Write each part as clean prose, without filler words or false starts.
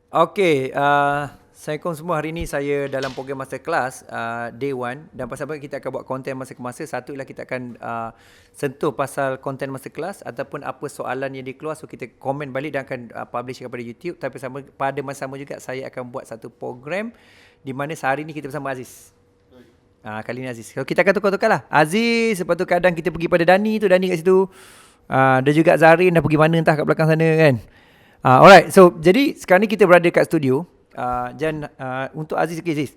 Okey, Assalamualaikum semua. Hari ini saya dalam program masterclass day one, dan pasal apa kita akan buat konten masa ke masa. Satu ialah kita akan sentuh pasal konten masterclass ataupun apa soalan yang dikeluar, so kita komen balik dan akan publish kepada YouTube. Tapi pada masa sama juga saya akan buat satu program di mana sehari ni kita bersama Aziz. Kali ni Aziz. Kalau kita akan tukar-tukar lah. Aziz, lepas tu kadang kita pergi pada Dani tu, Dani kat situ. Dia juga Zarin dah pergi mana entah kat belakang sana kan. Alright, so jadi sekarang ni kita berada kat studio. Dan untuk Aziz, okay, Aziz,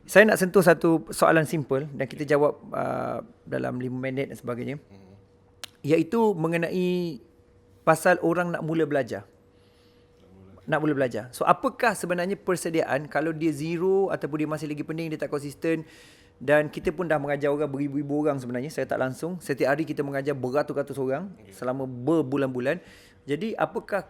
saya nak sentuh satu soalan simple dan kita jawab dalam 5 minit dan sebagainya. Iaitu mengenai pasal orang nak mula belajar. So apakah sebenarnya persediaan kalau dia zero ataupun dia masih lagi pening, dia tak konsisten. Dan kita pun dah mengajar orang beribu-ribu orang sebenarnya. Saya tak langsung. Setiap hari kita mengajar beratus-ratus orang selama berbulan-bulan. Jadi apakah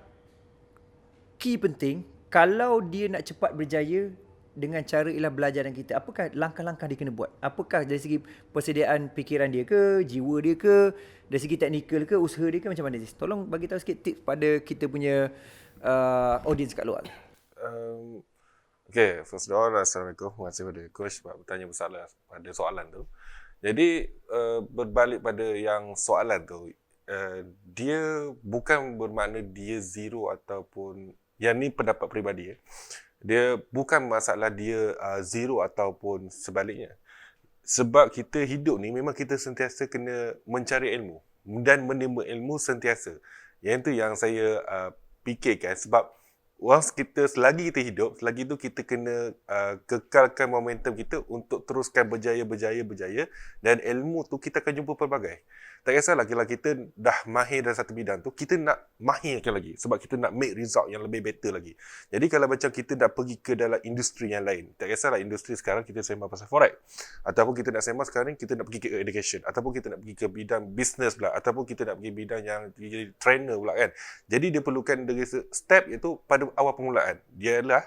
key penting kalau dia nak cepat berjaya dengan cara ialah belajar dengan kita? Apakah langkah-langkah dia kena buat? Apakah dari segi persediaan fikiran dia ke, jiwa dia ke, dari segi teknikal ke, usaha dia ke, macam mana? Tolong bagi tahu sikit tips pada kita punya audience kat luar. Okay, first of all, Assalamualaikum. Terima kasih kepada Coach sebab bertanya pada soalan tu. Jadi, berbalik pada yang soalan tu, dia bukan bermakna dia zero ataupun, yang ni pendapat peribadi. Dia bukan masalah dia zero ataupun sebaliknya. Sebab kita hidup ni memang kita sentiasa kena mencari ilmu dan menimba ilmu sentiasa. Yang itu yang saya fikirkan sebab selagi kita hidup, selagi itu kita kena kekalkan momentum kita untuk teruskan berjaya dan ilmu tu kita akan jumpa pelbagai. Tak kisahlah kalau kita dah mahir dalam satu bidang tu, kita nak mahirkan lagi sebab kita nak make result yang lebih better lagi. Jadi kalau macam kita nak pergi ke dalam industri yang lain, tak kisahlah industri sekarang kita sembang pasal forex, ataupun kita nak sembang sekarang kita nak pergi ke education, ataupun kita nak pergi ke bidang business pula, ataupun kita nak pergi bidang yang jadi trainer pula kan. Jadi dia perlukan dari step iaitu pada awal permulaan. Dia adalah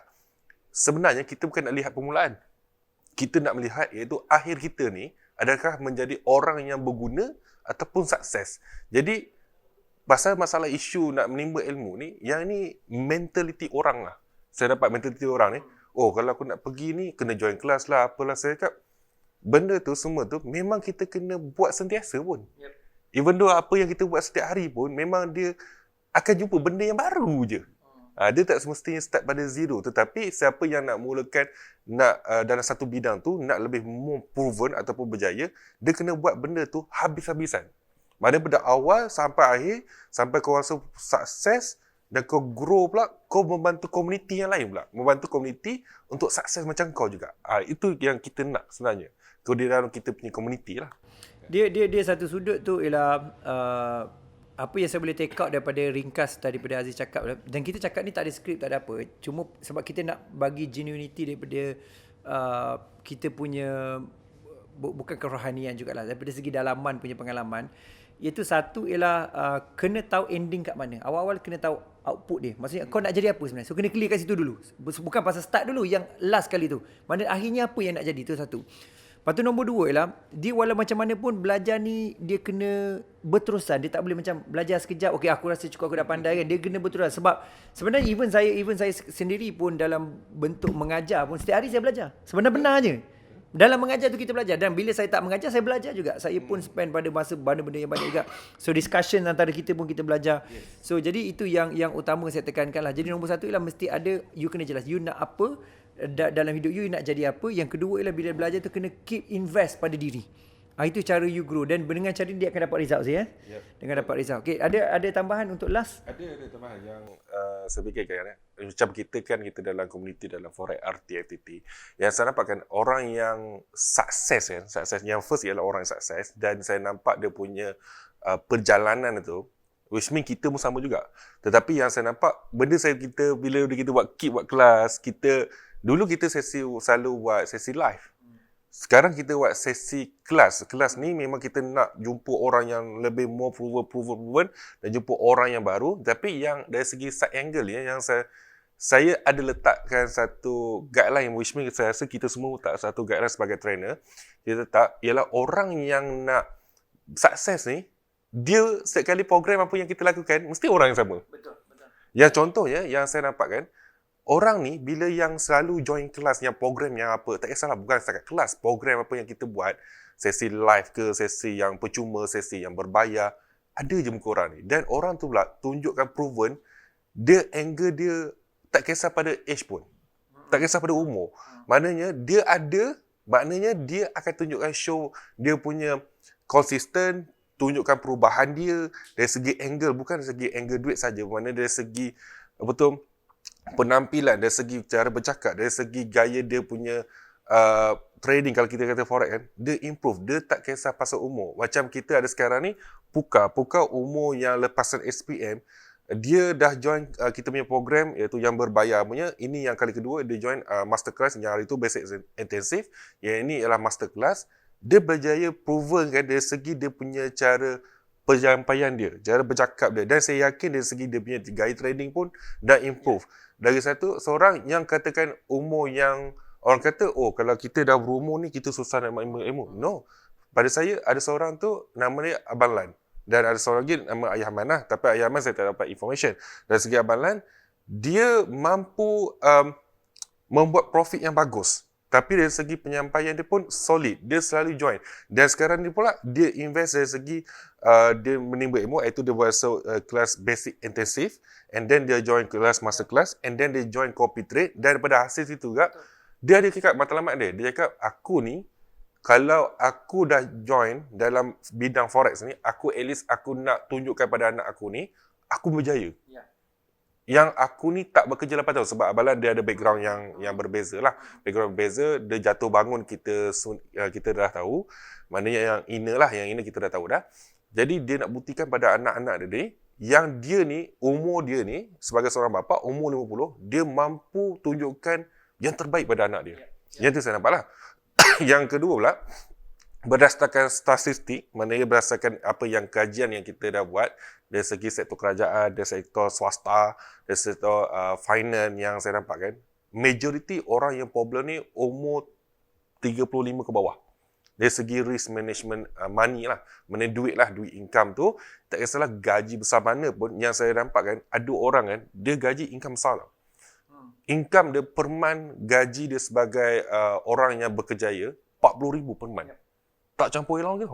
sebenarnya kita bukan nak lihat permulaan. Kita nak melihat iaitu akhir kita ni adakah menjadi orang yang berguna ataupun sukses. Jadi pasal masalah isu nak menimba ilmu ni, yang ni mentaliti orang lah. Saya dapat mentaliti orang ni, oh kalau aku nak pergi ni kena join kelas lah, apalah. Saya cakap benda tu semua tu memang kita kena buat sentiasa pun. Even though apa yang kita buat setiap hari pun memang dia akan jumpa benda yang baru je. Dia tak semestinya start pada zero, tetapi siapa yang nak mulakan dalam satu bidang tu nak lebih more proven ataupun berjaya, dia kena buat benda tu habis-habisan. Maknanya pada awal sampai akhir, sampai kau rasa sukses dan kau grow pula, kau membantu komuniti yang lain pula, membantu komuniti untuk sukses macam kau juga. Itu yang kita nak sebenarnya. Kau di dalam kita punya komuniti lah. Dia satu sudut tu ialah apa yang saya boleh take out daripada ringkas daripada Aziz cakap, dan kita cakap ni tak ada skrip, tak ada apa, cuma sebab kita nak bagi genuinity daripada kita punya bukan kerohanian jugalah, daripada segi dalaman punya pengalaman. Iaitu satu ialah kena tahu ending kat mana. Awal-awal kena tahu output dia. Maksudnya kau nak jadi apa sebenarnya. So kena clear kat situ dulu. Bukan pasal start dulu yang last kali tu. Mana akhirnya apa yang nak jadi, tu satu. Lepas tu nombor dua ialah, dia walau macam mana pun belajar ni dia kena berterusan. Dia tak boleh macam belajar sekejap, okay aku rasa cukup, aku dah pandai kan. Dia kena berterusan. Sebab sebenarnya even saya sendiri pun dalam bentuk mengajar pun setiap hari saya belajar. Sebenarnya dalam mengajar tu kita belajar. Dan bila saya tak mengajar, saya belajar juga. Saya pun spend pada masa benda-benda yang banyak juga. So discussion antara kita pun kita belajar. So jadi itu yang utama saya tekankan lah. Jadi nombor satu ialah mesti ada, you kena jelas you nak apa dalam hidup you nak jadi apa. Yang kedua ialah bila belajar tu kena keep invest pada diri. Itu cara you grow, dan dengan cara ni dia akan dapat result saya. Dengan dapat result. Okay, ada tambahan untuk last? Ada tambahan yang saya fikirkan. Macam kita dalam komuniti dalam forex RTFTT, yang saya nampak kan orang yang sukses yang first ialah orang yang sukses, dan saya nampak dia punya perjalanan itu, which mean kita pun sama juga. Tetapi yang saya nampak benda kita bila kita buat kelas, dulu kita selalu buat sesi live. Sekarang kita buat sesi kelas. Kelas ni memang kita nak jumpa orang yang lebih more proven dan jumpa orang yang baru. Tapi yang dari segi side angle yang saya ada letakkan satu guideline, which means saya rasa kita semua letak satu guideline sebagai trainer. Kita letak ialah orang yang nak sukses ni, dia setiap kali program apa yang kita lakukan mesti orang yang sama. Betul. Yang contohnya yang saya nampak kan, orang ni bila yang selalu join kelas yang program yang apa, tak kisahlah bukan setakat kelas, program apa yang kita buat, sesi live ke, sesi yang percuma, sesi yang berbayar, ada je muka orang ni. Dan orang tu pula tunjukkan proven, dia angle dia tak kisah pada age pun. Tak kisah pada umur. Maknanya dia ada, maknanya dia akan tunjukkan show dia punya konsisten, tunjukkan perubahan dia dari segi angle, bukan dari segi angle duit saja, mana dari segi betul penampilan, dari segi cara bercakap, dari segi gaya dia punya trading. Kalau kita kata forex kan, dia improve, dia tak kisah pasal umur. Macam kita ada sekarang ni Puka umur yang lepasan SPM, dia dah join kita punya program iaitu yang berbayar punya. Ini yang kali kedua dia join masterclass, yang hari tu basic intensive, yang ini ialah masterclass. Dia berjaya proven kan dari segi dia punya cara penyampaian dia, cara bercakap dia, dan saya yakin dari segi dia punya gaya trading pun dah improve. Dari seorang yang katakan umur yang orang kata, oh kalau kita dah berumur ni kita susah nak ilmu. No. Pada saya ada seorang tu nama dia Abang Lan, dan ada seorang lagi nama Ayah Man lah, tapi Ayah Man saya tak dapat information. Dari segi Abang Lan, dia mampu membuat profit yang bagus. Tapi dari segi penyampaian dia pun solid. Dia selalu join. Dan sekarang ni pula, dia invest dari segi dia menimba ilmu, iaitu dia buat kelas basic intensive, and then dia join kelas master class, and then dia join copy trade. Dan daripada hasil situ juga, dia ada cakap matlamat dia. Dia cakap, aku ni, kalau aku dah join dalam bidang forex ni, aku at least aku nak tunjukkan pada anak aku ni, aku berjaya. Yeah. Yang aku ni tak bekerja 8 tahun sebab Abang Lan dia ada background yang berbeza lah. Background berbeza, dia jatuh bangun kita dah tahu. Maknanya yang inner lah, yang inner kita dah tahu dah. Jadi dia nak buktikan pada anak-anak dia yang dia ni, umur dia ni sebagai seorang bapa, umur 50, dia mampu tunjukkan yang terbaik pada anak dia. Yang tu saya nampak lah. Yang kedua pula, berdasarkan statistik, maknanya berdasarkan apa yang kajian yang kita dah buat dari segi sektor kerajaan, dari sektor swasta, dari sektor finance yang saya nampak kan, majoriti orang yang problem ni umur 35 ke bawah. Dari segi risk management money lah, mana duit lah, duit income tu, tak kisahlah gaji besar mana pun, yang saya nampak kan, ada orang kan, dia gaji income besar lah. Income dia per month, gaji dia sebagai orang yang berkejaya, 40,000 per month. Tak campur hilang ke?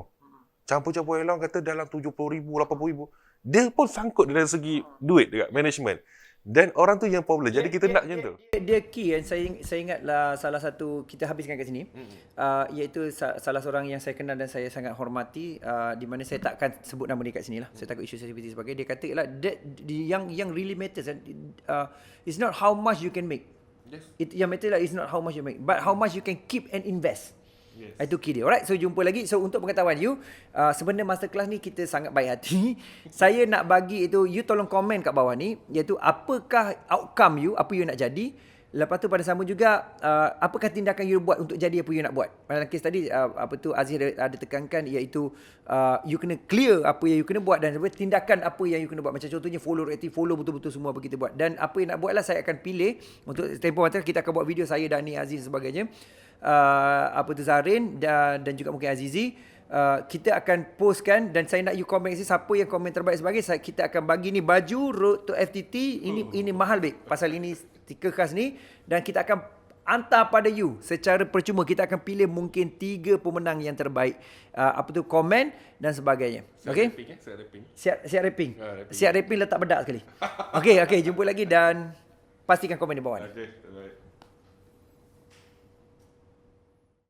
Campur-campur hilang kata dalam 70,000, 80,000. Dia pun sangkut dari segi duit dekat management. Dan orang tu yang problem. Jadi kita nak macam tu. Dia key kan. Saya ingatlah salah satu, kita habiskan kat sini. Iaitu salah seorang yang saya kenal dan saya sangat hormati, di mana saya takkan sebut nama dia kat sini lah. Saya takut isu sensitivity sebagainya. Dia kata ialah yang really matters, it's not how much you can make. Yes. Yang matter lah is not how much you make, but how much you can keep and invest. Yes. Itu key dia. Alright, so jumpa lagi. So untuk pengetahuan you, sebenarnya masterclass ni kita sangat baik hati. Saya nak bagi itu, you tolong komen kat bawah ni, iaitu apakah outcome you, apa you nak jadi. Lepas tu pada sama juga, apakah tindakan you buat untuk jadi apa you nak buat. Dalam kes tadi, Aziz ada tekankan, iaitu you kena clear apa yang you kena buat, dan tindakan apa yang you kena buat. Macam contohnya follow betul-betul semua apa kita buat. Dan apa yang nak buat lah, saya akan pilih untuk tempoh nanti kita akan buat video saya, Dani, Aziz dan sebagainya. Zarin dan juga mungkin Azizi, kita akan postkan, dan saya nak you komen siapa yang komen terbaik sebagai kita akan bagi ni baju Road to FTT. Ini mahal baik pasal ini stiker khas ni, dan kita akan hantar pada you secara percuma. Kita akan pilih mungkin 3 pemenang yang terbaik, komen dan sebagainya. Okey, siap rapping. Siap rapping letak bedak sekali. Okey, jumpa lagi dan pastikan komen di bawah ni.